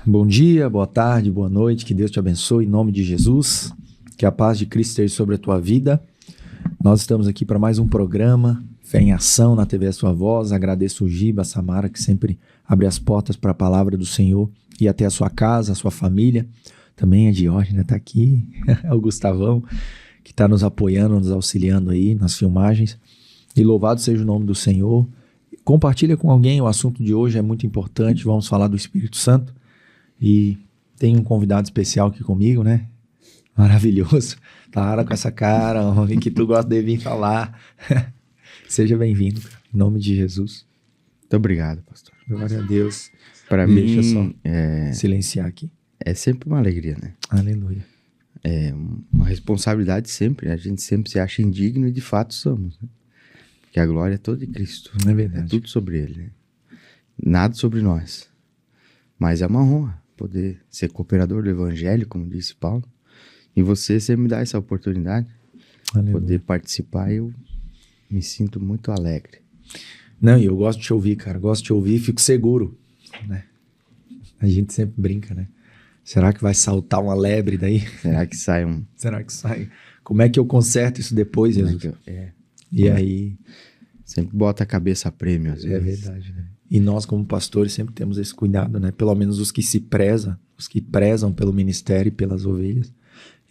Bom dia, boa tarde, boa noite, que Deus te abençoe em nome de Jesus, que a paz de Cristo esteja sobre a tua vida. Nós estamos aqui para mais um programa, Fé em Ação na TV A Sua Voz. Agradeço o Giba, a Samara, que sempre abre as portas para a palavra do Senhor e até a sua casa, a sua família. Também a Diógenes está aqui, o Gustavão, que está nos apoiando, nos auxiliando aí nas filmagens. E louvado seja o nome do Senhor. Compartilha com alguém, o assunto de hoje é muito importante, vamos falar do Espírito Santo. E tem um convidado especial aqui comigo, né? Maravilhoso. Para com essa cara, homem, que tu gosta de vir falar. Seja bem-vindo, cara. Em nome de Jesus. Muito obrigado, pastor. Glória a Deus. Para mim, deixa só silenciar aqui. É sempre uma alegria, né? Aleluia. É uma responsabilidade sempre, né? A gente sempre se acha indigno e de fato somos, né? Porque a glória é toda de Cristo. É verdade. É tudo sobre Ele, né? Nada sobre nós. Mas é uma honra poder ser cooperador do Evangelho, como disse Paulo. E você sempre me dá essa oportunidade. Aleluia. Poder participar, eu me sinto muito alegre. Não, e eu gosto de te ouvir, cara. Gosto de te ouvir e fico seguro, né? A gente sempre brinca, né? Será que vai saltar uma lebre daí? Será que sai um... Será que sai? Como é que eu conserto isso depois, Jesus? E aí... Sempre bota a cabeça a prêmio, às vezes. É verdade, né? E nós, como pastores, sempre temos esse cuidado, né? Pelo menos os que prezam pelo ministério e pelas ovelhas,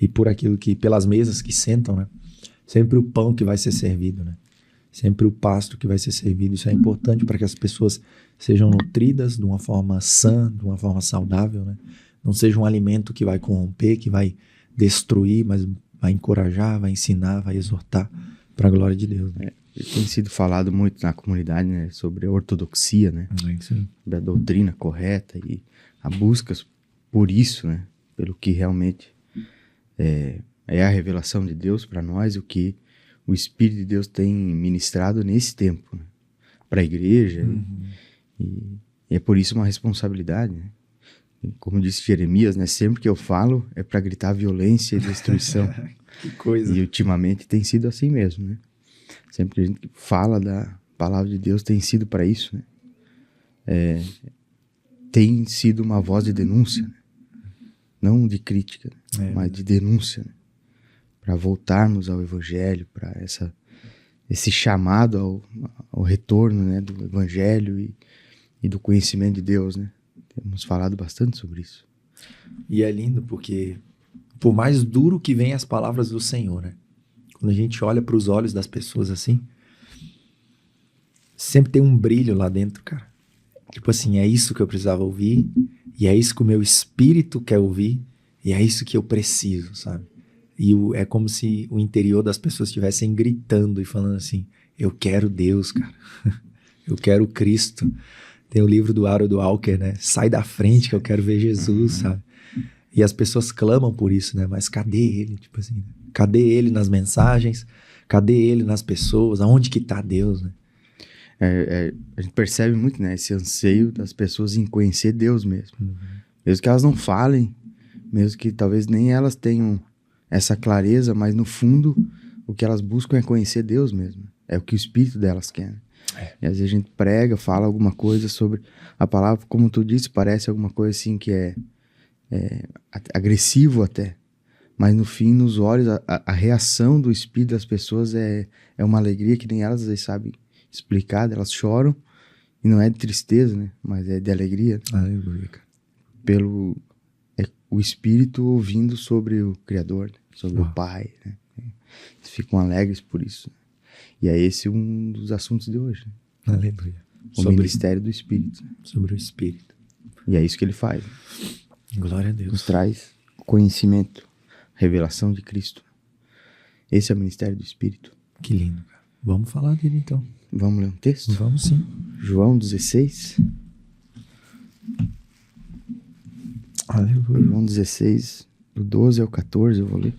e por aquilo que, pelas mesas que sentam, né? Sempre o pão que vai ser servido, né? Sempre o pasto que vai ser servido. Isso é importante para que as pessoas sejam nutridas de uma forma sã, de uma forma saudável, né? Não seja um alimento que vai corromper, que vai destruir, mas vai encorajar, vai ensinar, vai exortar para a glória de Deus, né? Tem sido falado muito na comunidade, né, sobre a ortodoxia, né? Sim. Sobre a doutrina correta e a busca por isso, né? Pelo que realmente é a revelação de Deus para nós, o que o Espírito de Deus tem ministrado nesse tempo, né? Para a igreja. E é por isso uma responsabilidade, né? E como disse Jeremias, né? Sempre que eu falo é para gritar violência e destruição. Que coisa. E ultimamente tem sido assim mesmo, né? Sempre que a gente fala da palavra de Deus tem sido para isso, né? Tem sido uma voz de denúncia, né? Não de crítica, né? Mas de denúncia, né? Para voltarmos ao Evangelho, para esse chamado ao retorno, né? Do Evangelho e do conhecimento de Deus, né? Temos falado bastante sobre isso. E é lindo porque, por mais duro que venham as palavras do Senhor, né? Quando a gente olha para os olhos das pessoas assim, sempre tem um brilho lá dentro, cara. Tipo assim, é isso que eu precisava ouvir, e é isso que o meu espírito quer ouvir, e é isso que eu preciso, sabe? E é como se o interior das pessoas estivessem gritando e falando assim, eu quero Deus, cara. Eu quero Cristo. Tem o livro do Harold Walker, né? Sai da frente que eu quero ver Jesus, sabe? E as pessoas clamam por isso, né? Mas cadê ele? Tipo assim, cadê ele nas mensagens? Cadê ele nas pessoas? Aonde que tá Deus, né? A gente percebe muito, né? Esse anseio das pessoas em conhecer Deus mesmo. Mesmo que elas não falem, mesmo que talvez nem elas tenham essa clareza, mas no fundo o que elas buscam é conhecer Deus mesmo. É o que o Espírito delas quer, né? E às vezes a gente prega, fala alguma coisa sobre a palavra, como tu disse, parece alguma coisa assim que é agressivo até, mas no fim, nos olhos, a reação do espírito das pessoas é uma alegria que nem elas às vezes sabem explicar. Elas choram e não é de tristeza, né? Mas é de alegria. Aleluia, cara. Pelo o espírito ouvindo sobre o Criador, né? Sobre o Pai, né? Eles ficam alegres por isso. E é esse um dos assuntos de hoje, né? Aleluia. O ministério do Espírito, né? Sobre o Espírito. E é isso que ele faz, né? Glória a Deus. Nos traz conhecimento, revelação de Cristo. Esse é o ministério do Espírito. Que lindo, cara. Vamos falar dele então. Vamos ler um texto? Vamos sim. João 16. Aleluia. João 16, do 12 ao 14 eu vou ler.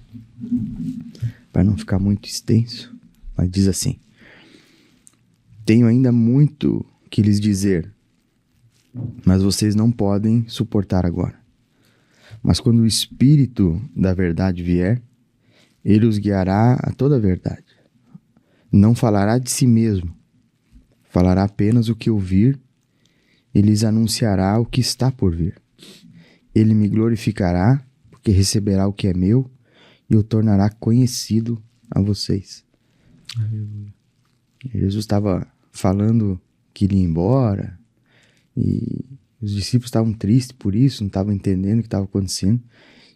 Para não ficar muito extenso. Mas diz assim: tenho ainda muito que lhes dizer, mas vocês não podem suportar agora. Mas quando o Espírito da verdade vier, ele os guiará a toda a verdade. Não falará de si mesmo, falará apenas o que ouvir e lhes anunciará o que está por vir. ele me glorificará, porque receberá o que é meu e o tornará conhecido a vocês. Aleluia. Jesus estava falando que iria embora e os discípulos estavam tristes por isso, não estavam entendendo o que estava acontecendo.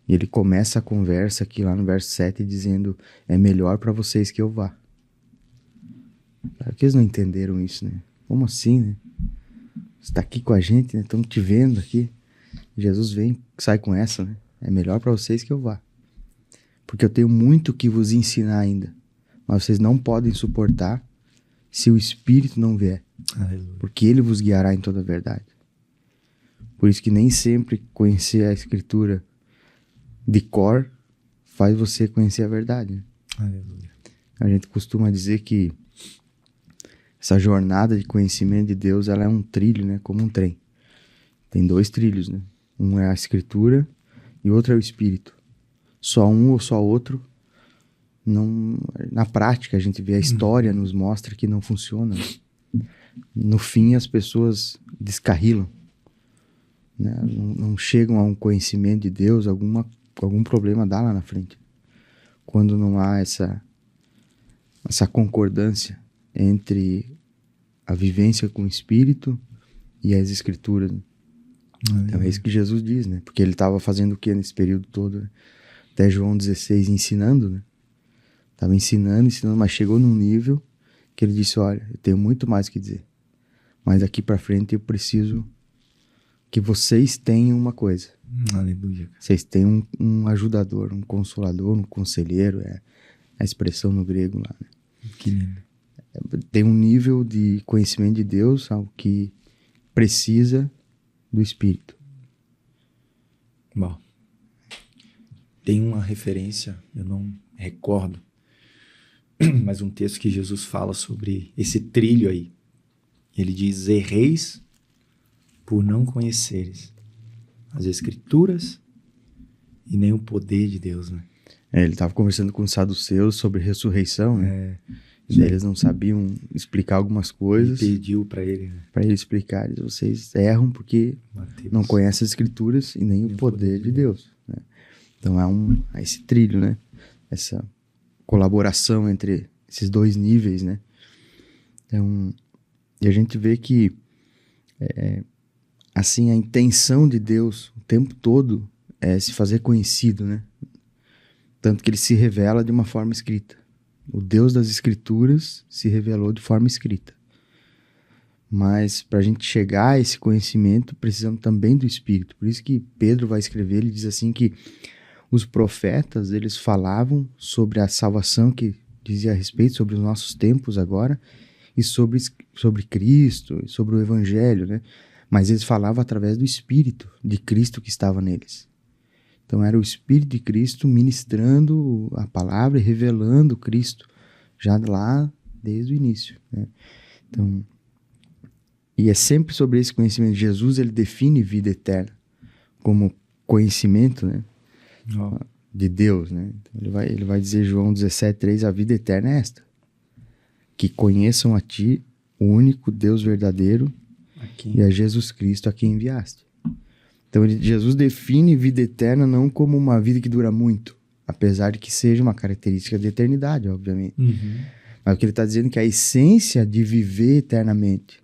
E ele começa a conversa aqui lá no verso 7 dizendo: é melhor para vocês que eu vá. Claro que eles não entenderam isso, né? Como assim, né? Você está aqui com a gente, né? Estamos te vendo aqui. Jesus vem, sai com essa, né? É melhor para vocês que eu vá. Porque eu tenho muito que vos ensinar ainda. Mas vocês não podem suportar se o Espírito não vier. Aleluia. Porque ele vos guiará em toda a verdade. Por isso que nem sempre conhecer a Escritura de cor faz você conhecer a verdade, né? Aleluia. A gente costuma dizer que essa jornada de conhecimento de Deus, ela é um trilho, né? Como um trem. Tem 2 trilhos, né? Um é a Escritura e outro é o Espírito. Só um ou só outro, não, na prática a gente vê, a história nos mostra que não funciona. No fim as pessoas descarrilam, né? Não chegam a um conhecimento de Deus, algum problema dá lá na frente. Quando não há essa concordância entre a vivência com o Espírito e as Escrituras. Então é isso que Jesus diz, né? Porque ele estava fazendo o que nesse período todo? Né? Até João 16 ensinando, né? Estava ensinando, mas chegou num nível que ele disse: olha, eu tenho muito mais que dizer, mas daqui para frente eu preciso que vocês tenham uma coisa. Aleluia. Vocês têm um ajudador, um consolador, um conselheiro, é a expressão no grego lá, né? Que lindo. Tem um nível de conhecimento de Deus, algo que precisa do Espírito. Bom, tem uma referência, eu não recordo, mas um texto que Jesus fala sobre esse trilho aí. Ele diz: erreis por não conheceres as Escrituras e nem o poder de Deus, né? Ele estava conversando com os saduceus sobre ressurreição, né? Eles não sabiam explicar algumas coisas. Ele pediu para ele, né? Para ele explicar. Eles: vocês erram porque Mateus. não conhecem as Escrituras e nem o poder de Deus, né? Então há esse trilho, né? Essa colaboração entre esses 2 níveis, né? Então, e a gente vê que assim, a intenção de Deus o tempo todo é se fazer conhecido, né? Tanto que ele se revela de uma forma escrita. O Deus das Escrituras se revelou de forma escrita. Mas para a gente chegar a esse conhecimento, precisamos também do Espírito. Por isso que Pedro vai escrever, ele diz assim que os profetas, eles falavam sobre a salvação que dizia a respeito, sobre os nossos tempos agora, e sobre Cristo, sobre o Evangelho, né? Mas eles falavam através do Espírito de Cristo que estava neles. Então era o Espírito de Cristo ministrando a palavra e revelando Cristo, já lá desde o início, né? Então, e é sempre sobre esse conhecimento. Jesus, ele define vida eterna como conhecimento, né? De Deus, né? Então ele vai dizer, João 17:3, a vida eterna é esta: que conheçam a ti, o único Deus verdadeiro, e a Jesus Cristo a quem enviaste. Então Jesus define vida eterna não como uma vida que dura muito, apesar de que seja uma característica da eternidade, obviamente. Mas o que ele está dizendo é que a essência de viver eternamente,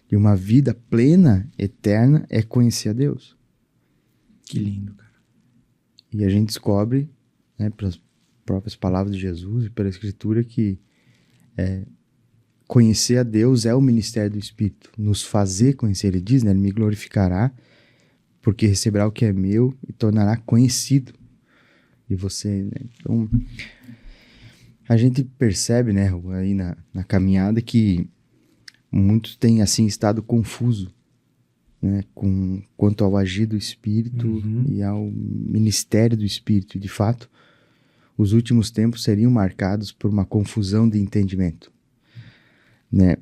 de uma vida plena, eterna, é conhecer a Deus. Que lindo, cara. E a gente descobre, né, pelas próprias palavras de Jesus e pela Escritura, que conhecer a Deus é o ministério do Espírito. Nos fazer conhecer, ele diz, né, ele me glorificará, porque receberá o que é meu e tornará conhecido de você, né? Então, a gente percebe, né, aí na caminhada, que muitos têm, assim, estado confuso, né, quanto ao agir do Espírito e ao ministério do Espírito. E, de fato, os últimos tempos seriam marcados por uma confusão de entendimento, né?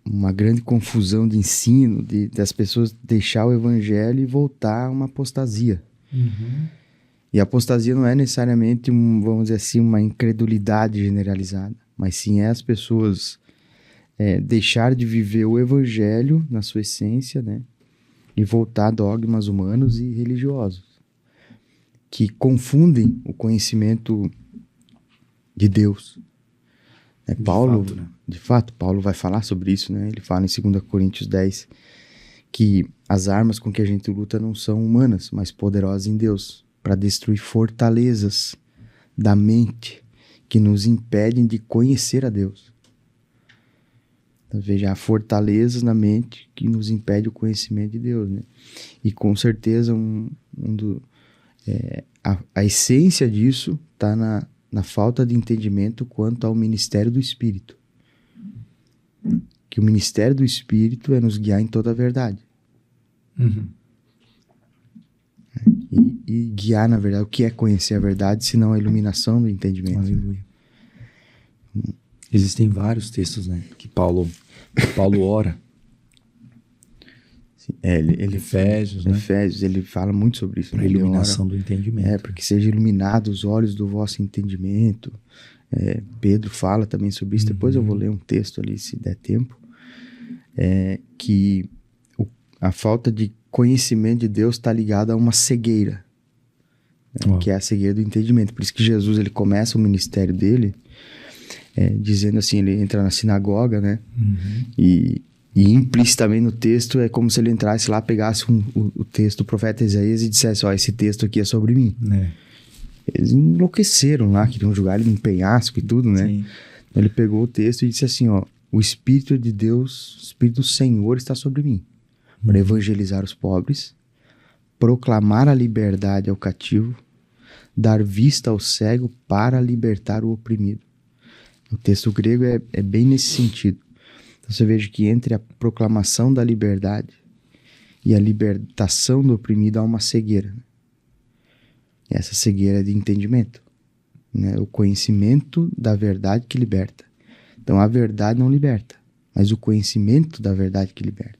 Uma grande confusão de ensino, das pessoas deixar o Evangelho e voltar a uma apostasia. E a apostasia não é necessariamente, vamos dizer assim, uma incredulidade generalizada, mas sim as pessoas deixar de viver o Evangelho na sua essência, né? e voltar a dogmas humanos e religiosos, que confundem o conhecimento de Deus. De fato, Paulo vai falar sobre isso, né? Ele fala em 2 Coríntios 10 que as armas com que a gente luta não são humanas, mas poderosas em Deus, para destruir fortalezas da mente que nos impedem de conhecer a Deus. Então, veja, há fortalezas na mente que nos impedem o conhecimento de Deus, né? E com certeza a essência disso está na falta de entendimento quanto ao ministério do Espírito. Que o ministério do Espírito é nos guiar em toda a verdade. Uhum. E guiar, na verdade, o que é conhecer a verdade, senão a iluminação do entendimento. Aleluia. Existem vários textos, né, que Paulo ora. Sim, ele Efésios, né? Efésios, ele fala muito sobre isso. Para a iluminação do entendimento. Para que sejam iluminados os olhos do vosso entendimento. Pedro fala também sobre isso. Depois eu vou ler um texto ali, se der tempo. Que a falta de conhecimento de Deus está ligada a uma cegueira, né? Que é a cegueira do entendimento. Por isso que Jesus, ele começa o ministério dele dizendo assim, ele entra na sinagoga, né? E implicitamente no texto é como se ele entrasse lá, pegasse o texto do profeta Isaías e dissesse, esse texto aqui é sobre mim. Eles enlouqueceram lá, queriam jogar ele num penhasco e tudo, né? Sim. Então ele pegou o texto e disse assim, o Espírito de Deus, o Espírito do Senhor está sobre mim, para evangelizar os pobres, proclamar a liberdade ao cativo, dar vista ao cego para libertar o oprimido. O texto grego é bem nesse sentido. Então você veja que entre a proclamação da liberdade e a libertação do oprimido há uma cegueira. E essa cegueira é de entendimento, né? O conhecimento da verdade que liberta. Então a verdade não liberta, mas o conhecimento da verdade que liberta.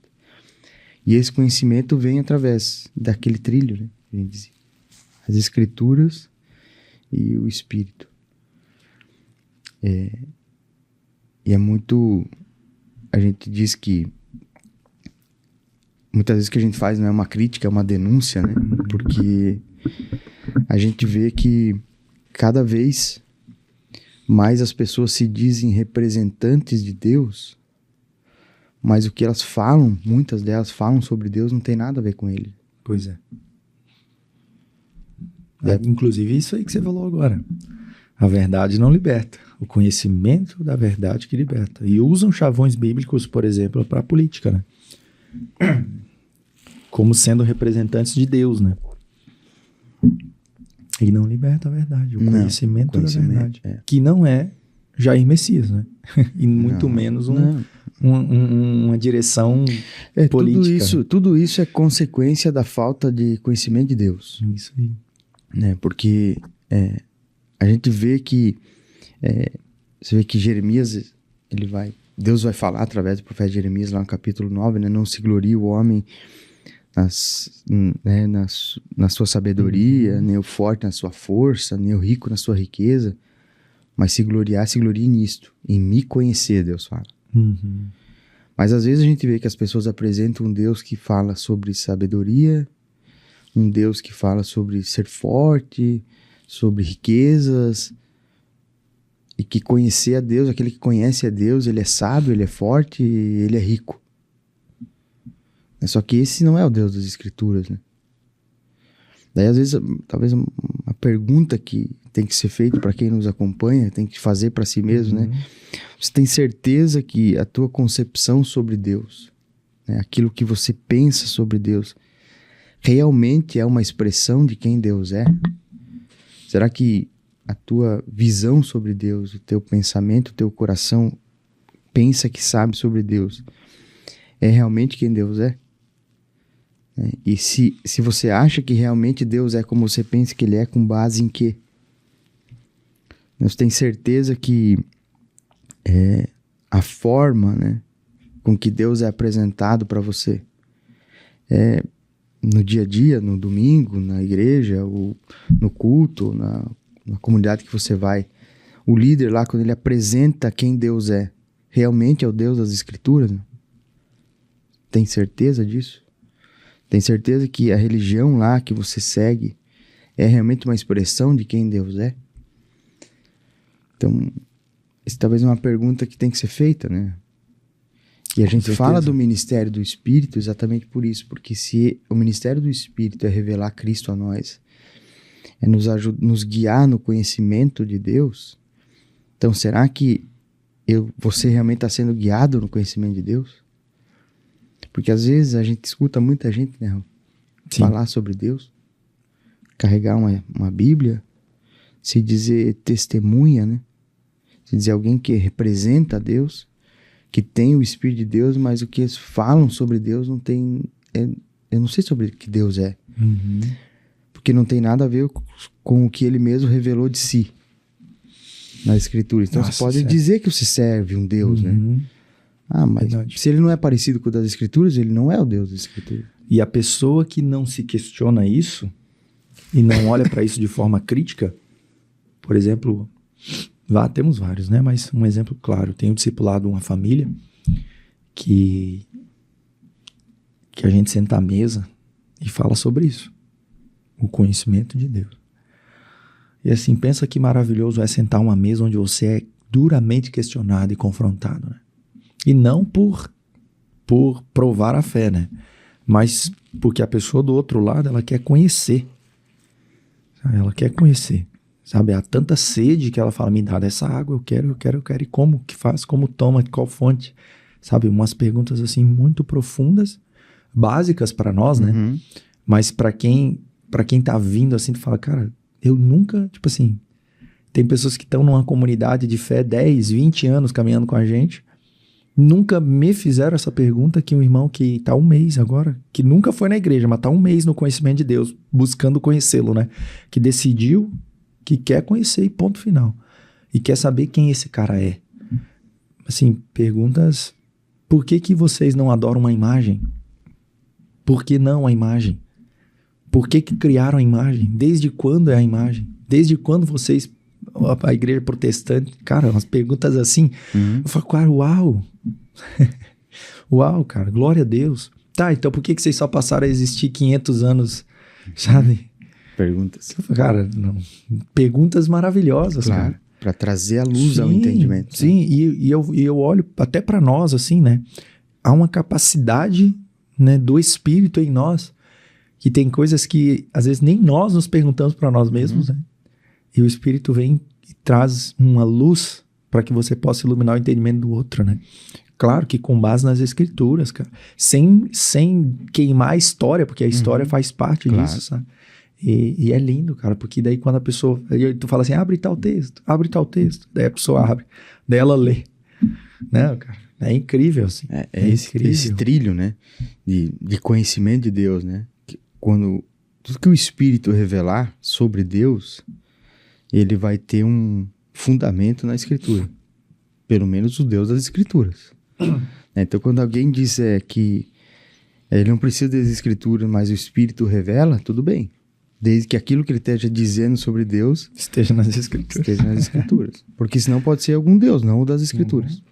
E esse conhecimento vem através daquele trilho, né? A gente diz, as Escrituras e o Espírito. E é muito... A gente diz que muitas vezes o que a gente faz não é uma crítica, é uma denúncia, né? Porque a gente vê que cada vez mais as pessoas se dizem representantes de Deus, mas o que elas falam, muitas delas falam sobre Deus, não tem nada a ver com Ele. Pois é. Inclusive isso aí que você falou agora. A verdade não liberta. O conhecimento da verdade que liberta. E usam chavões bíblicos, por exemplo, para a política, né? Como sendo representantes de Deus, né? E não liberta a verdade. O conhecimento da verdade. Que não é Jair Messias, né? E muito menos uma direção política. Tudo isso é consequência da falta de conhecimento de Deus. Isso aí. Né? Porque a gente vê que você vê que Jeremias, Deus vai falar através do profeta Jeremias lá no capítulo 9, né? Não se glorie o homem na sua sabedoria, nem o forte na sua força, nem o rico na sua riqueza, mas se glorie nisto, em me conhecer, Deus fala. Mas às vezes a gente vê que as pessoas apresentam um Deus que fala sobre sabedoria, um Deus que fala sobre ser forte, sobre riquezas, e que conhecer a Deus, aquele que conhece a Deus, ele é sábio, ele é forte, ele é rico. Só que esse não é o Deus das Escrituras, né? Daí às vezes, talvez uma pergunta que tem que ser feita para quem nos acompanha, tem que fazer para si mesmo, né? Você tem certeza que a tua concepção sobre Deus, né, aquilo que você pensa sobre Deus, realmente é uma expressão de quem Deus é? Será que a tua visão sobre Deus, o teu pensamento, o teu coração pensa que sabe sobre Deus, é realmente quem Deus é? E se você acha que realmente Deus é como você pensa que Ele é, com base em quê? Você tem certeza que a forma, né, com que Deus é apresentado para você no dia a dia, no domingo, na igreja, ou no culto, na comunidade que você vai, o líder lá, quando ele apresenta quem Deus é, realmente é o Deus das Escrituras? Né? Tem certeza disso? Tem certeza que a religião lá que você segue é realmente uma expressão de quem Deus é? Então, essa talvez é uma pergunta que tem que ser feita, né? E a Com gente certeza. fala do ministério do Espírito exatamente por isso, porque se o ministério do Espírito é revelar Cristo a nós, é nos guiar no conhecimento de Deus, então será que você realmente está sendo guiado no conhecimento de Deus? Porque às vezes a gente escuta muita gente, né, Raul, falar sobre Deus, carregar uma Bíblia, se dizer testemunha, né? Se dizer alguém que representa Deus, que tem o Espírito de Deus, mas o que eles falam sobre Deus não tem... eu não sei sobre o que Deus é. Uhum. Porque não tem nada a ver com o que ele mesmo revelou de si na Escritura. Então Nossa, você pode certo. dizer que você serve um Deus, né? Uhum. Ah, mas Verdade. se ele não é parecido com o das Escrituras, ele não é o Deus das Escrituras. E a pessoa que não se questiona isso e não olha para isso de forma crítica, por exemplo, temos vários, né? Mas um exemplo claro, tenho discipulado uma família que a gente senta à mesa e fala sobre isso, o conhecimento de Deus. E assim, pensa que maravilhoso é sentar uma mesa onde você é duramente questionado e confrontado, né? E não por provar a fé, né? Mas porque a pessoa do outro lado, ela quer conhecer. Ela quer conhecer. Sabe? Há tanta sede que ela fala, me dá dessa água, eu quero. E como que faz? Como toma? De qual fonte? Sabe? Umas perguntas assim muito profundas, básicas para nós, né? Uhum. Mas para quem tá vindo assim, tu fala, cara, eu nunca, tipo assim, tem pessoas que estão numa comunidade de fé 10, 20 anos caminhando com a gente, nunca me fizeram essa pergunta, que um irmão que tá um mês agora, que nunca foi na igreja, mas tá um mês no conhecimento de Deus, buscando conhecê-lo, né? Que decidiu que quer conhecer e ponto final. E quer saber quem esse cara é. Assim, perguntas, por que vocês não adoram uma imagem? Por que não a imagem? Por que criaram a imagem? Desde quando é a imagem? Desde quando vocês, a igreja protestante, cara, umas perguntas assim, eu falo, cara, uau! Uau, cara, glória a Deus. Tá, então por que vocês só passaram a existir 500 anos, sabe? Perguntas. Cara, não. Perguntas maravilhosas, Claro, cara. para trazer a luz ao entendimento. Sim, e eu olho até para nós, assim, né? Há uma capacidade, né, do Espírito em nós, que tem coisas que às vezes nem nós nos perguntamos para nós mesmos, né? E o Espírito vem e traz uma luz para que você possa iluminar o entendimento do outro, né? Claro que com base nas Escrituras, cara. Sem queimar a história, porque a história faz parte disso, sabe? E é lindo, cara, porque daí quando a pessoa... Tu fala assim, abre tal texto. Daí a pessoa abre, daí ela lê. Né, cara? É incrível, assim. É esse trilho, né? De conhecimento de Deus, né? Quando tudo que o Espírito revelar sobre Deus, ele vai ter um fundamento na Escritura. Pelo menos o Deus das Escrituras. Então, quando alguém diz que ele não precisa das Escrituras, mas o Espírito revela, tudo bem. Desde que aquilo que ele esteja dizendo sobre Deus esteja nas Escrituras. Porque senão pode ser algum Deus, não o das Escrituras.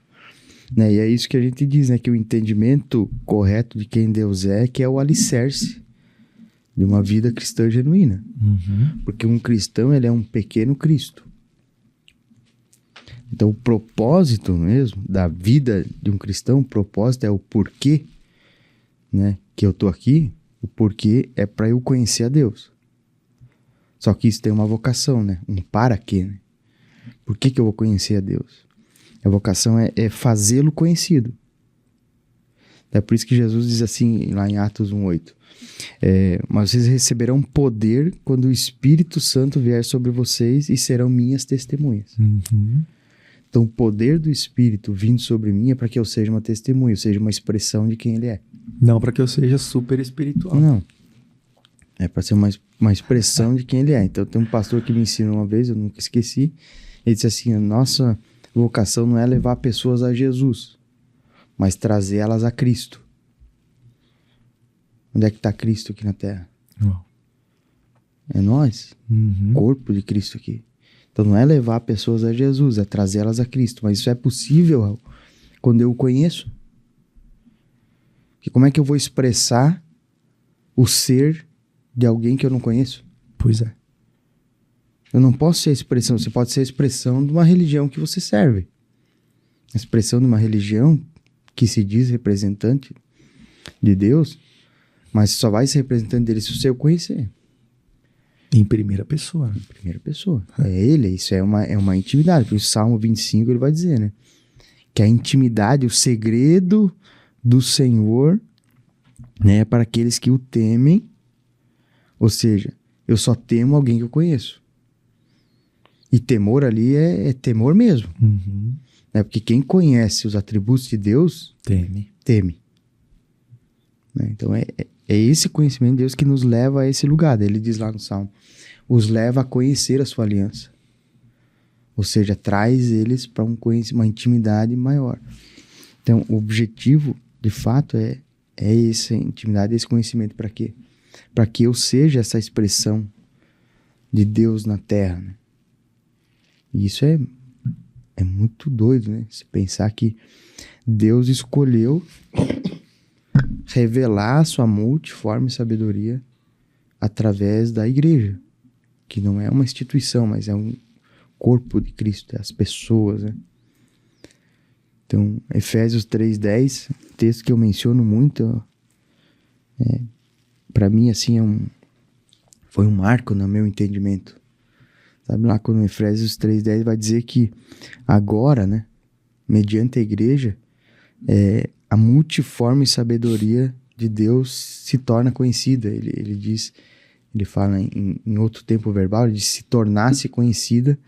Né? E é isso que a gente diz, né? Que o entendimento correto de quem Deus é, que é o alicerce de uma vida cristã genuína. Porque um cristão, ele é um pequeno Cristo. Então, o propósito mesmo da vida de um cristão, o propósito é o porquê, né? Que eu tô aqui, o porquê é para eu conhecer a Deus. Só que isso tem uma vocação, né? Um para quê, né? Por que eu vou conhecer a Deus? A vocação é fazê-lo conhecido. É por isso que Jesus diz assim, lá em Atos 1:8. Mas vocês receberão poder quando o Espírito Santo vier sobre vocês e serão minhas testemunhas. Então, o poder do Espírito vindo sobre mim é para que eu seja uma testemunha, seja uma expressão de quem ele é. Não para que eu seja super espiritual. Não. É para ser uma expressão de quem ele é. Então, tem um pastor que me ensinou uma vez, eu nunca esqueci. Ele disse assim, a nossa vocação não é levar pessoas a Jesus, mas trazer elas a Cristo. Onde é que está Cristo aqui na Terra? É nós, corpo de Cristo aqui. Então não é levar pessoas a Jesus, é trazer elas a Cristo. Mas isso é possível quando eu o conheço. Porque como é que eu vou expressar o ser de alguém que eu não conheço? Pois é. Eu não posso ser a expressão, você pode ser a expressão de uma religião que você serve. A expressão de uma religião que se diz representante de Deus, mas só vai ser representante dele se você o conhecer. Em primeira pessoa. Em primeira pessoa. É ele, isso é uma intimidade. Por isso, Salmo 25 ele vai dizer, né? Que a intimidade, o segredo do Senhor, né, para aqueles que o temem. Ou seja, eu só temo alguém que eu conheço. E temor ali é temor mesmo. Uhum. Né? Porque quem conhece os atributos de Deus, teme. Né? Então é esse conhecimento de Deus que nos leva a esse lugar. Ele diz lá no Salmo, os leva a conhecer a sua aliança. Ou seja, traz eles para uma intimidade maior. Então, o objetivo, de fato, é essa intimidade, esse conhecimento. Para quê? Para que eu seja essa expressão de Deus na Terra. Né? E isso é muito doido, né? Se pensar que Deus escolheu revelar a sua multiforme sabedoria através da igreja, que não é uma instituição, mas é um corpo de Cristo, é as pessoas, né? Então, Efésios 3:10, texto que eu menciono muito, para mim, assim, foi um marco no meu entendimento. Sabe lá quando Efésios 3:10 vai dizer que agora, né, mediante a igreja, a multiforme sabedoria de Deus se torna conhecida. Ele diz, ele fala em outro tempo verbal, ele diz se tornasse conhecida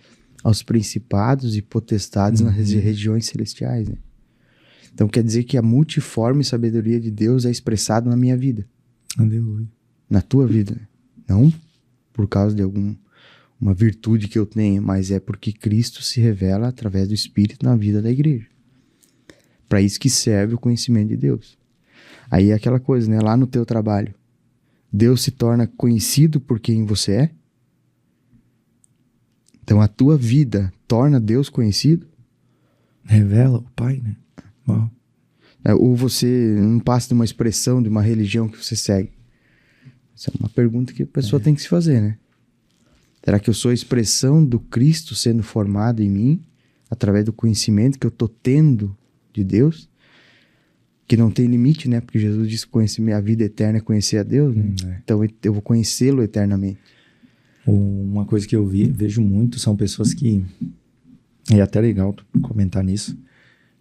aos principados e potestades nas regiões celestiais. Né? Então quer dizer que a multiforme sabedoria de Deus é expressada na minha vida. Aleluia. Na tua vida. Né? Não por causa de uma virtude que eu tenho, mas é porque Cristo se revela através do Espírito na vida da igreja. Para isso que serve o conhecimento de Deus. Aí é aquela coisa, né? Lá no teu trabalho, Deus se torna conhecido por quem você é? Então a tua vida torna Deus conhecido? Revela o Pai, né? Uau. Ou você não passa de uma expressão de uma religião que você segue? Essa é uma pergunta que a pessoa tem que se fazer, né? Será que eu sou a expressão do Cristo sendo formado em mim através do conhecimento que eu estou tendo de Deus? Que não tem limite, né? Porque Jesus disse que a vida eterna é conhecer a Deus, né? Então eu vou conhecê-lo eternamente. Uma coisa que eu vejo muito são pessoas que... É até legal tu comentar nisso.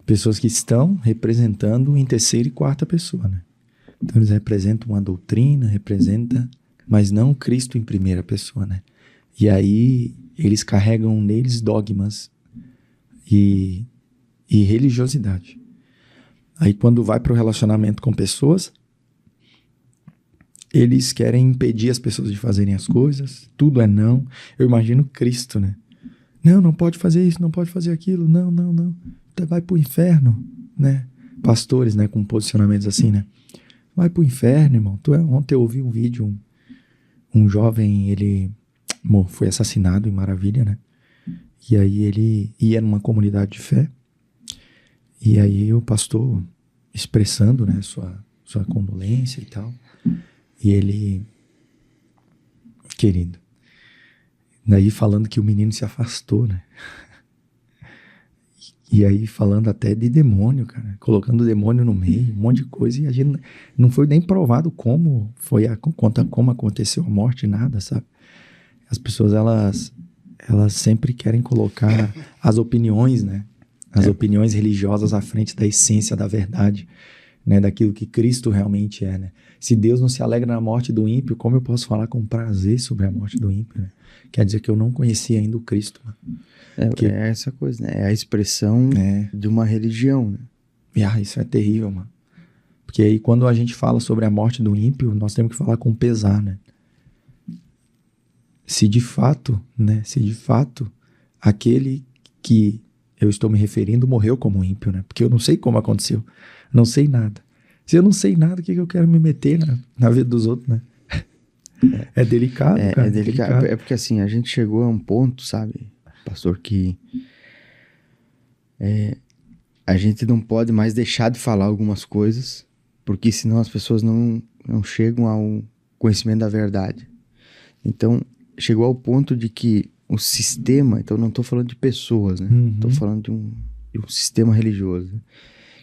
Pessoas que estão representando em terceira e quarta pessoa, né? Então eles representam uma doutrina, mas não Cristo em primeira pessoa, né? E aí eles carregam neles dogmas e religiosidade. Aí quando vai para o relacionamento com pessoas, eles querem impedir as pessoas de fazerem as coisas, tudo é não. Eu imagino Cristo, né? Não pode fazer isso, não pode fazer aquilo, não. Vai pro inferno, né? Pastores, né, com posicionamentos assim, né? Vai pro inferno, irmão. Ontem eu ouvi um vídeo, um jovem, ele foi assassinado em Maravilha, né? E aí ele ia numa comunidade de fé, e aí o pastor expressando, né, sua condolência e tal, e ele, querido, daí falando que o menino se afastou, né? E aí falando até de demônio, cara, colocando o demônio no meio, um monte de coisa, e a gente não foi nem provado como aconteceu a morte, nada, sabe? As pessoas, elas sempre querem colocar as opiniões, né? As opiniões religiosas à frente da essência da verdade, né? Daquilo que Cristo realmente é, né? Se Deus não se alegra na morte do ímpio, como eu posso falar com prazer sobre a morte do ímpio, né? Quer dizer que eu não conhecia ainda o Cristo, né? É essa coisa, né? É a expressão de uma religião, né? E isso é terrível, mano. Porque aí quando a gente fala sobre a morte do ímpio, nós temos que falar com pesar, né? Se de fato aquele que eu estou me referindo morreu como ímpio, né? Porque eu não sei como aconteceu, não sei nada. Se eu não sei nada, o que eu quero me meter na vida dos outros, né? É delicado, cara. É delicado. É porque assim, a gente chegou a um ponto, sabe, pastor, que a gente não pode mais deixar de falar algumas coisas, porque senão as pessoas não chegam conhecimento da verdade. Então, chegou ao ponto de que o sistema, então não estou falando de pessoas, né? Estou falando de um sistema religioso, né?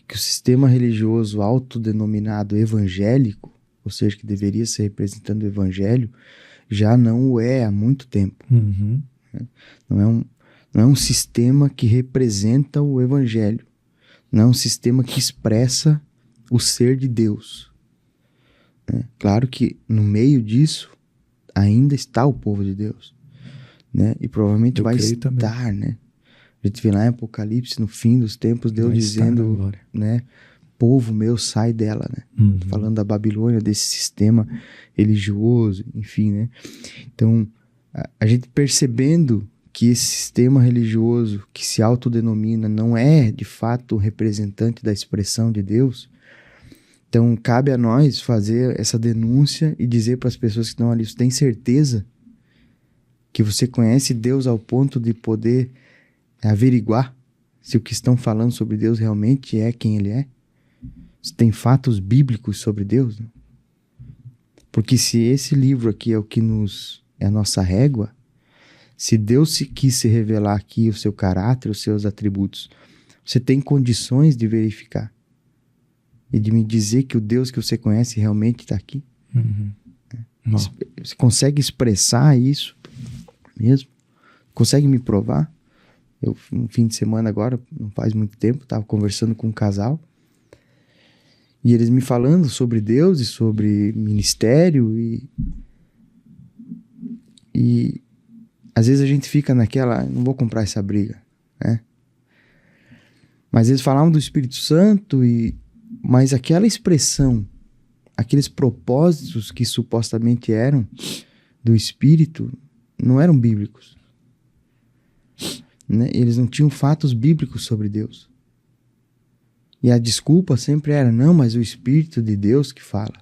Que o sistema religioso autodenominado evangélico, ou seja, que deveria ser representando o evangelho, já não o é há muito tempo. Né? Não é um sistema que representa o evangelho. Não é um sistema que expressa o ser de Deus. Né? Claro que no meio disso ainda está o povo de Deus. Né? E provavelmente vai estar, né? A gente vê lá em Apocalipse, no fim dos tempos, Deus dizendo, né? Povo meu, sai dela, né? Falando da Babilônia, desse sistema religioso, enfim, né? Então, a gente percebendo que esse sistema religioso que se autodenomina não é, de fato, o representante da expressão de Deus, então cabe a nós fazer essa denúncia e dizer para as pessoas que estão ali, você tem certeza que você conhece Deus ao ponto de poder averiguar se o que estão falando sobre Deus realmente é quem Ele é? Se tem fatos bíblicos sobre Deus? Né? Porque se esse livro aqui é o que é a nossa régua, se Deus quis se revelar aqui o seu caráter, os seus atributos, você tem condições de verificar e de me dizer que o Deus que você conhece realmente está aqui? Você consegue expressar isso mesmo? Consegue me provar? Eu, no fim de semana agora, não faz muito tempo, estava conversando com um casal e eles me falando sobre Deus e sobre ministério e às vezes a gente fica naquela, não vou comprar essa briga, né? Mas eles falavam do Espírito Santo mas aquela expressão, aqueles propósitos que supostamente eram do Espírito não eram bíblicos. Né? Eles não tinham fatos bíblicos sobre Deus. E a desculpa sempre era, não, mas o Espírito de Deus que fala.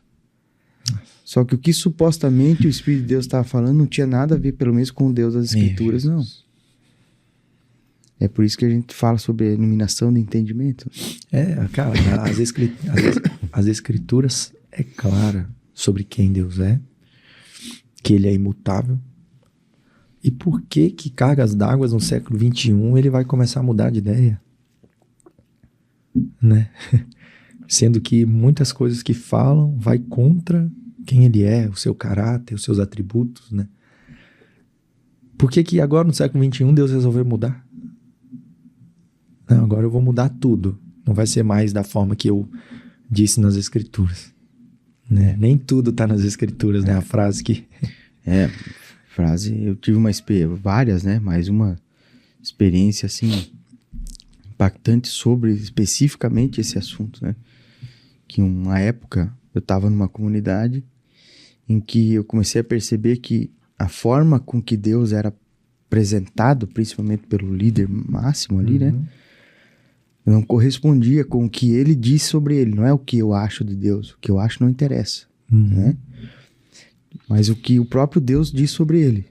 Só que o que supostamente o Espírito de Deus estava falando não tinha nada a ver, pelo menos, com o Deus das Escrituras, não. É por isso que a gente fala sobre a iluminação do entendimento. Cara, as Escrituras é clara sobre quem Deus é, que Ele é imutável. E por que cargas d'água no século XXI ele vai começar a mudar de ideia? Né? Sendo que muitas coisas que falam vai contra quem ele é, o seu caráter, os seus atributos, né? Por que agora no século XXI Deus resolveu mudar? Não, agora eu vou mudar tudo. Não vai ser mais da forma que eu disse nas Escrituras. Né? Nem tudo está nas Escrituras, né? A frase que... eu tive várias, né? Mas uma experiência, assim, impactante sobre especificamente esse assunto, né? Que uma época eu estava numa comunidade em que eu comecei a perceber que a forma com que Deus era apresentado, principalmente pelo líder máximo ali, né? Não correspondia com o que ele disse sobre ele. Não é o que eu acho de Deus. O que eu acho não interessa, né? Mas o que o próprio Deus diz sobre ele.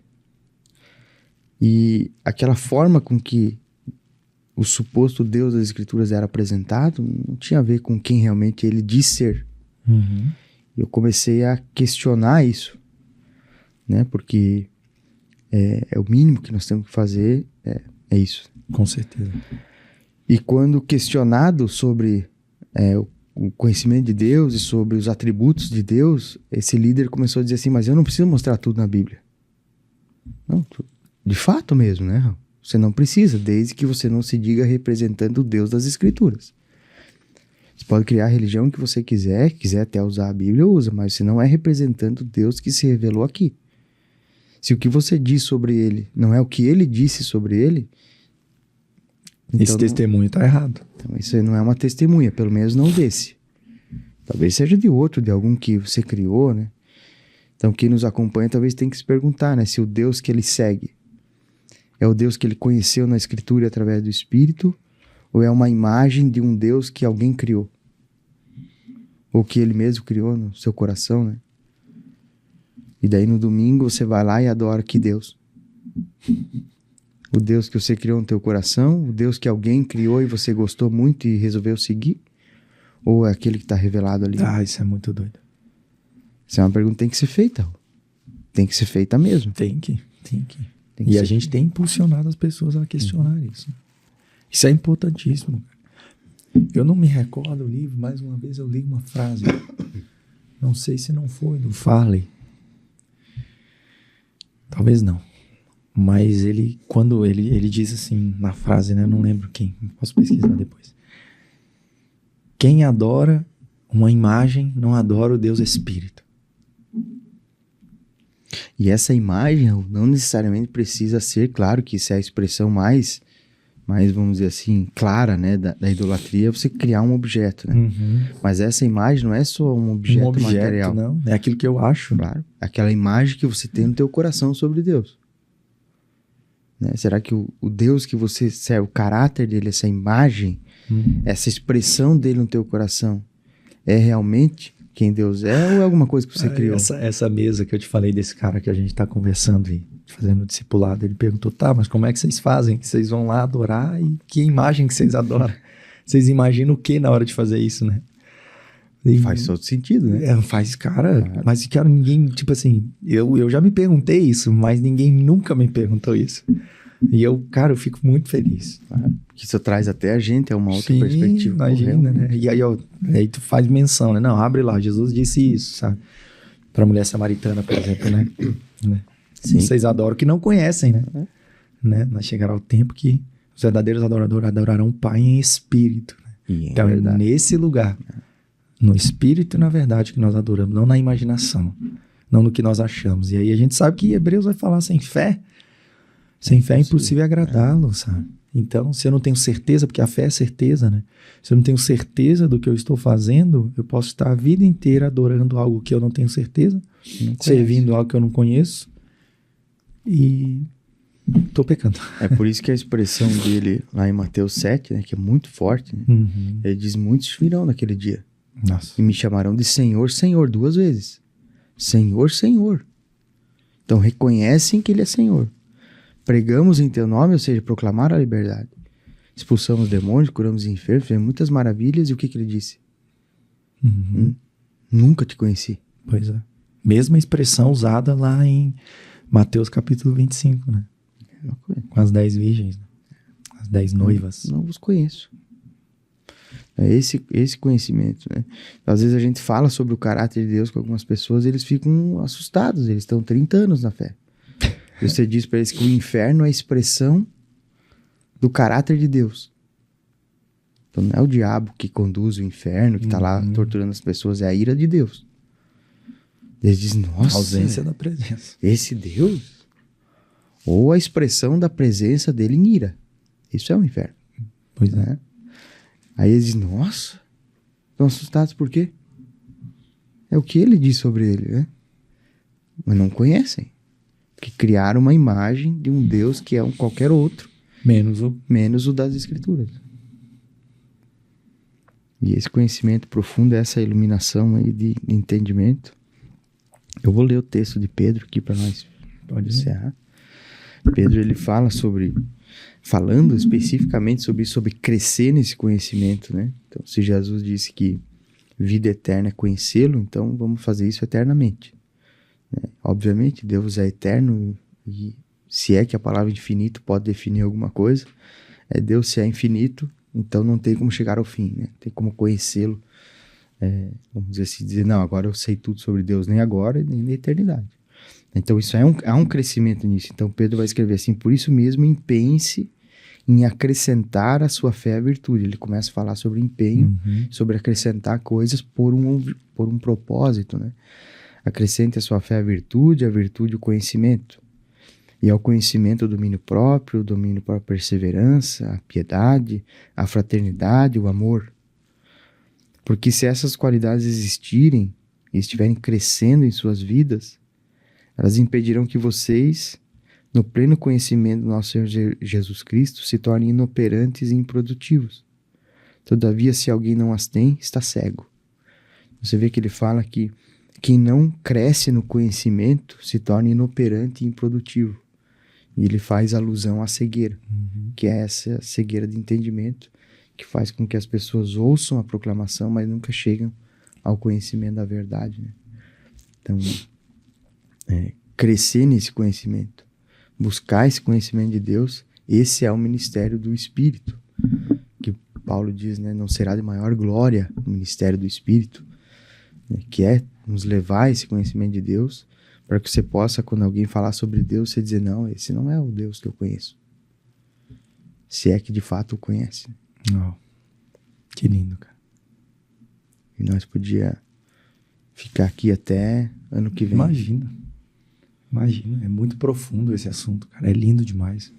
E aquela forma com que o suposto Deus das Escrituras era apresentado não tinha a ver com quem realmente ele diz ser. Eu comecei a questionar isso, né? Porque é o mínimo que nós temos que fazer, é isso. Com certeza. E quando questionado sobre o conhecimento de Deus e sobre os atributos de Deus, esse líder começou a dizer assim, mas eu não preciso mostrar tudo na Bíblia. Não, de fato mesmo, né? Você não precisa, desde que você não se diga representando o Deus das Escrituras. Você pode criar a religião que você quiser até usar a Bíblia, usa, mas você não é representando o Deus que se revelou aqui. Se o que você diz sobre ele não é o que ele disse sobre ele, esse testemunho está errado. Então isso aí não é uma testemunha, pelo menos não desse. Talvez seja de outro, de algum que você criou, né? Então quem nos acompanha talvez tenha que se perguntar, né? Se o Deus que ele segue é o Deus que ele conheceu na Escritura através do Espírito, ou é uma imagem de um Deus que alguém criou? Ou que ele mesmo criou no seu coração, né? E daí no domingo você vai lá e adora que Deus? O Deus que você criou no teu coração? O Deus que alguém criou e você gostou muito e resolveu seguir? Ou é aquele que está revelado ali? Isso é muito doido. Essa é uma pergunta que tem que ser feita. Tem que ser feita mesmo. Tem que. Tem que E a ser gente tem impulsionado as pessoas a questionar isso. Isso é importantíssimo. Eu não me recordo o livro, mais uma vez eu li uma frase. Não sei se não foi do Farley. Talvez não. Mas quando ele diz assim, na frase, né? Não lembro quem. Posso pesquisar depois. Quem adora uma imagem não adora o Deus Espírito. E essa imagem não necessariamente precisa ser, claro que isso é a expressão mais vamos dizer assim, clara, né, da idolatria, você criar um objeto, né? Mas essa imagem não é só um objeto material. Não, é aquilo que eu acho. Claro, aquela imagem que você tem no teu coração sobre Deus. Né? Será que o Deus que você serve, o caráter dele, essa imagem, essa expressão dele no teu coração, é realmente quem Deus é ou é alguma coisa que você criou? Essa mesa que eu te falei desse cara que a gente está conversando e fazendo discipulado, ele perguntou, mas como é que vocês fazem? Vocês vão lá adorar e que imagem que vocês adoram? Vocês imaginam o que na hora de fazer isso, né? E faz todo sentido, né? Faz, cara, mas cara, ninguém, tipo assim, eu já me perguntei isso, mas ninguém nunca me perguntou isso. E eu fico muito feliz. Que isso traz até a gente, é uma outra perspectiva. Imagina, né? E aí tu faz menção, né? Não, abre lá, Jesus disse isso, sabe? Pra mulher samaritana, por exemplo, né? Sim. Vocês adoram que não conhecem, né? Mas chegará o tempo que os verdadeiros adoradores adorarão o Pai em espírito. Né? Então, é nesse lugar, no espírito e na verdade que nós adoramos, não na imaginação, não no que nós achamos. E aí a gente sabe que Hebreus vai falar sem fé é impossível agradá-lo, sabe? Então, se eu não tenho certeza, porque a fé é certeza, né? Se eu não tenho certeza do que eu estou fazendo, eu posso estar a vida inteira adorando algo que eu não tenho certeza, servindo algo que eu não conheço, e tô pecando. É por isso que a expressão dele lá em Mateus 7, né, que é muito forte, né? Ele diz, muitos virão naquele dia. Nossa. E me chamarão de Senhor, Senhor, 2 vezes. Senhor, Senhor. Então reconhecem que ele é Senhor. Pregamos em teu nome, ou seja, proclamaram a liberdade. Expulsamos demônios, curamos enfermos, fizemos muitas maravilhas. E o que ele disse? Nunca te conheci. Pois é. Mesma expressão usada lá em Mateus capítulo 25, né? Com as 10 virgens, né? As 10 noivas. Não vos conheço. É esse conhecimento, né? Às vezes a gente fala sobre o caráter de Deus com algumas pessoas e eles ficam assustados. Eles estão 30 anos na fé. E você diz para eles que o inferno é a expressão do caráter de Deus. Então não é o diabo que conduz o inferno, que está lá torturando as pessoas, é a ira de Deus. Eles dizem, nossa, a ausência da presença. Esse Deus? Ou a expressão da presença dele em ira. Isso é o inferno. Pois é. Aí eles dizem, nossa, estão assustados por quê? É o que ele diz sobre ele, né? Mas não conhecem. Que criaram uma imagem de um Deus que é um qualquer outro. Menos o das Escrituras. E esse conhecimento profundo, essa iluminação aí de entendimento. Eu vou ler o texto de Pedro aqui para nós encerrar. Pedro, ele fala falando especificamente sobre crescer nesse conhecimento, né? Então, se Jesus disse que vida eterna é conhecê-lo, então vamos fazer isso eternamente. Obviamente, Deus é eterno e se é que a palavra infinito pode definir alguma coisa, Deus se é infinito, então não tem como chegar ao fim, né? Tem como conhecê-lo, vamos dizer assim, não, agora eu sei tudo sobre Deus, nem agora, nem na eternidade. Então isso há um crescimento nisso. Então Pedro vai escrever assim, por isso mesmo empenhe-se em acrescentar a sua fé à virtude. Ele começa a falar sobre empenho, sobre acrescentar coisas por um propósito, né? Acrescente a sua fé à virtude o conhecimento. E ao conhecimento o domínio próprio, o domínio para a perseverança, a piedade, a fraternidade, o amor. Porque se essas qualidades existirem e estiverem crescendo em suas vidas, elas impedirão que vocês, no pleno conhecimento do nosso Senhor Jesus Cristo, se tornem inoperantes e improdutivos. Todavia, se alguém não as tem, está cego. Você vê que ele fala que quem não cresce no conhecimento se torna inoperante e improdutivo. E ele faz alusão à cegueira, que é essa cegueira de entendimento, que faz com que as pessoas ouçam a proclamação, mas nunca chegam ao conhecimento da verdade, né? Então, crescer nesse conhecimento, buscar esse conhecimento de Deus, esse é o ministério do Espírito. Que Paulo diz, né? Não será de maior glória o ministério do Espírito, né? Que é nos levar a esse conhecimento de Deus, para que você possa, quando alguém falar sobre Deus, você dizer, não, esse não é o Deus que eu conheço. Se é que de fato o conhece. Oh, que lindo, cara. E nós podíamos ficar aqui até ano que vem. Imagina, é muito profundo esse assunto, cara, é lindo demais.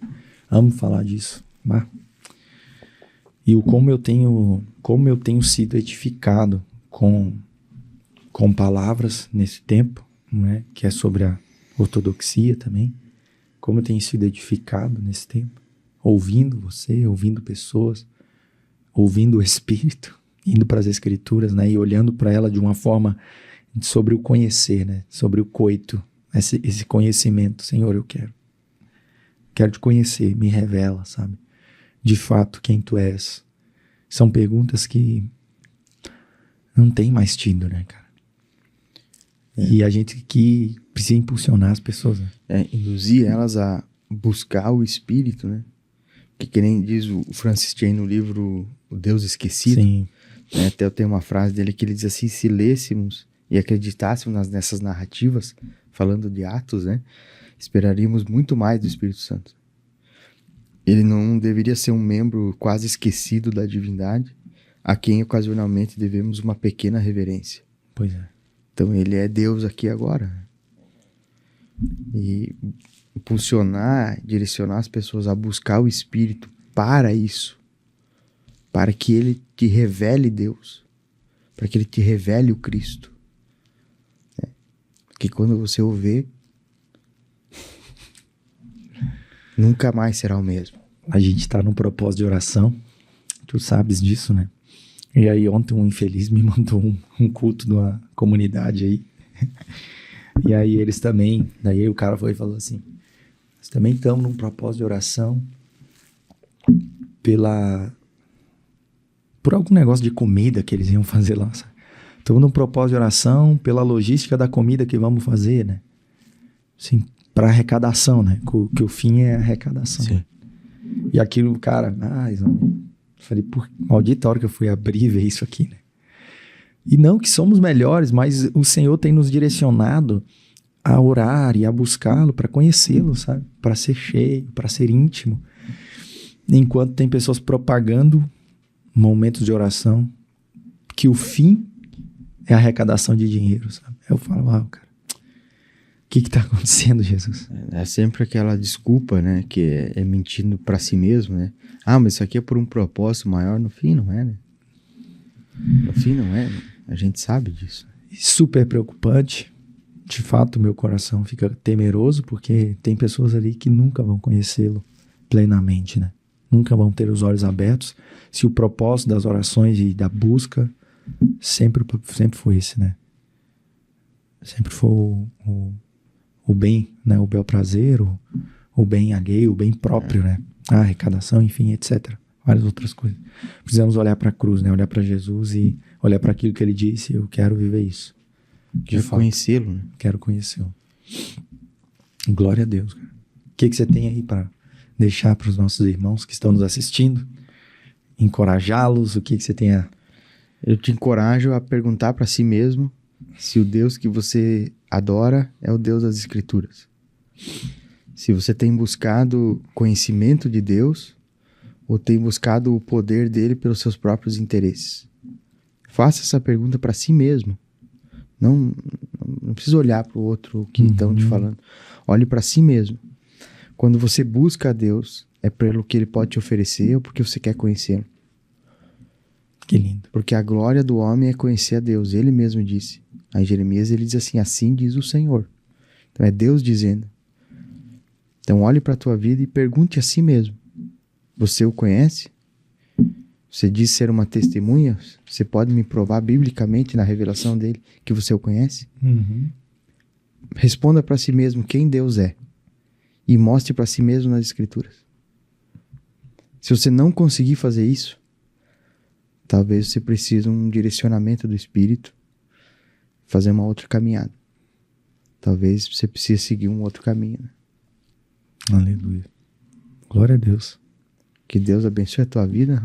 Amo falar disso. E como eu tenho sido edificado com palavras nesse tempo, né, que é sobre a ortodoxia também, como eu tenho sido edificado nesse tempo, ouvindo você, ouvindo pessoas, ouvindo o Espírito, indo para as Escrituras, né, e olhando para ela de uma forma sobre o conhecer, né, sobre o coito, esse conhecimento. Senhor, eu quero te conhecer, me revela, sabe, de fato quem tu és. São perguntas que não tem mais tido, né, cara? E a gente que precisa impulsionar as pessoas, né? Induzir elas a buscar o Espírito, né? Que nem diz o Francis Chan no livro O Deus Esquecido. Sim. Né? Até eu tenho uma frase dele que ele diz assim, se lêssemos e acreditássemos nessas narrativas, falando de Atos, né? Esperaríamos muito mais do Espírito Santo. Ele não deveria ser um membro quase esquecido da divindade, a quem ocasionalmente devemos uma pequena reverência. Pois é. Então ele é Deus aqui agora. E impulsionar, direcionar as pessoas a buscar o Espírito para isso. Para que ele te revele Deus. Para que ele te revele o Cristo. Porque quando você o vê, nunca mais será o mesmo. A gente está num propósito de oração. Tu sabes disso, né? E aí ontem um infeliz me mandou um culto de uma comunidade aí. E aí eles também... Daí o cara foi e falou assim... Nós também estamos num propósito de oração por algum negócio de comida que eles iam fazer lá. Estamos num propósito de oração pela logística da comida que vamos fazer, né? Assim, para arrecadação, né? Que o fim é a arrecadação. Sim. E aquilo, cara... Falei, maldita hora que eu fui abrir e ver isso aqui, né? E não que somos melhores, mas o Senhor tem nos direcionado a orar e a buscá-lo para conhecê-lo, sabe? Para ser cheio, para ser íntimo. Enquanto tem pessoas propagando momentos de oração que o fim é a arrecadação de dinheiro, sabe? Eu falo, cara, o que está acontecendo, Jesus? É sempre aquela desculpa, né? Que é mentindo para si mesmo, né? Mas isso aqui é por um propósito maior. No fim não é, né? No fim não é, né? A gente sabe disso. Super preocupante. De fato, meu coração fica temeroso porque tem pessoas ali que nunca vão conhecê-lo plenamente, né? Nunca vão ter os olhos abertos se o propósito das orações e da busca sempre foi esse, né? Sempre foi o bem, né? O bel prazer, o bem alheio, o bem próprio, né? A arrecadação, enfim, etc. Várias outras coisas. Precisamos olhar para a cruz, né? Olhar para Jesus e olhar para aquilo que ele disse. Eu quero viver isso. Quero conhecê-lo, né? Quero conhecê-lo. Glória a Deus, cara. O que você tem aí para deixar para os nossos irmãos que estão nos assistindo? Encorajá-los? O que você tem a... Eu te encorajo a perguntar para si mesmo se o Deus que você adora é o Deus das Escrituras. Se você tem buscado conhecimento de Deus ou tem buscado o poder dele pelos seus próprios interesses. Faça essa pergunta para si mesmo. Não precisa olhar para o outro que estão te falando. Olhe para si mesmo. Quando você busca a Deus, é pelo que ele pode te oferecer ou porque você quer conhecê-lo. Que lindo. Porque a glória do homem é conhecer a Deus. Ele mesmo disse. Aí em Jeremias ele diz assim diz o Senhor. Então é Deus dizendo. Então olhe para a tua vida e pergunte a si mesmo. Você o conhece? Você diz ser uma testemunha? Você pode me provar biblicamente na revelação dele que você o conhece? Responda para si mesmo quem Deus é. E mostre para si mesmo nas Escrituras. Se você não conseguir fazer isso, talvez você precise de um direcionamento do Espírito, fazer uma outra caminhada. talvez você precise seguir um outro caminho, né? Aleluia. Glória a Deus. Que Deus abençoe a tua vida,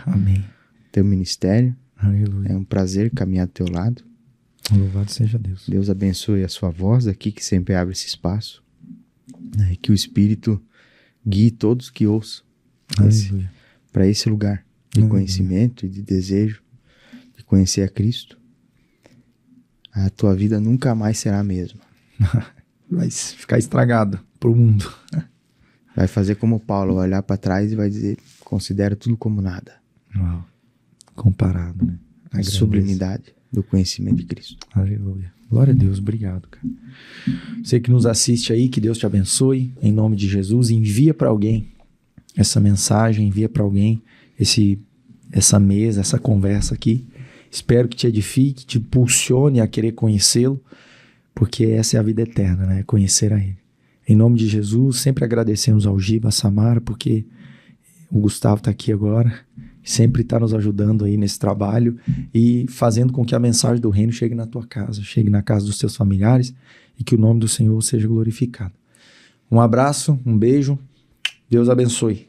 Amém. teu ministério. Aleluia. É um prazer caminhar do teu lado. Louvado seja Deus. Deus abençoe a sua voz aqui, que sempre abre esse espaço. E que o Espírito guie todos que ouçam Aleluia. para esse lugar de conhecimento e de desejo de conhecer a Cristo. A tua vida nunca mais será a mesma. Vai ficar estragado pro mundo. Vai fazer como Paulo, vai olhar para trás e vai dizer, considera tudo como nada. Uau. Comparado, né? A sublimidade do conhecimento de Cristo. Aleluia. Glória a Deus, obrigado, cara. Você que nos assiste aí, que Deus te abençoe, em nome de Jesus. Envia para alguém essa mensagem, envia para alguém essa mesa, essa conversa aqui. Espero que te edifique, te impulsione a querer conhecê-lo, porque essa é a vida eterna, né? Conhecer a Ele. Em nome de Jesus, sempre agradecemos ao Giba, a Samara, porque o Gustavo está aqui agora, sempre está nos ajudando aí nesse trabalho e fazendo com que a mensagem do reino chegue na tua casa, chegue na casa dos teus familiares e que o nome do Senhor seja glorificado. Um abraço, um beijo, Deus abençoe.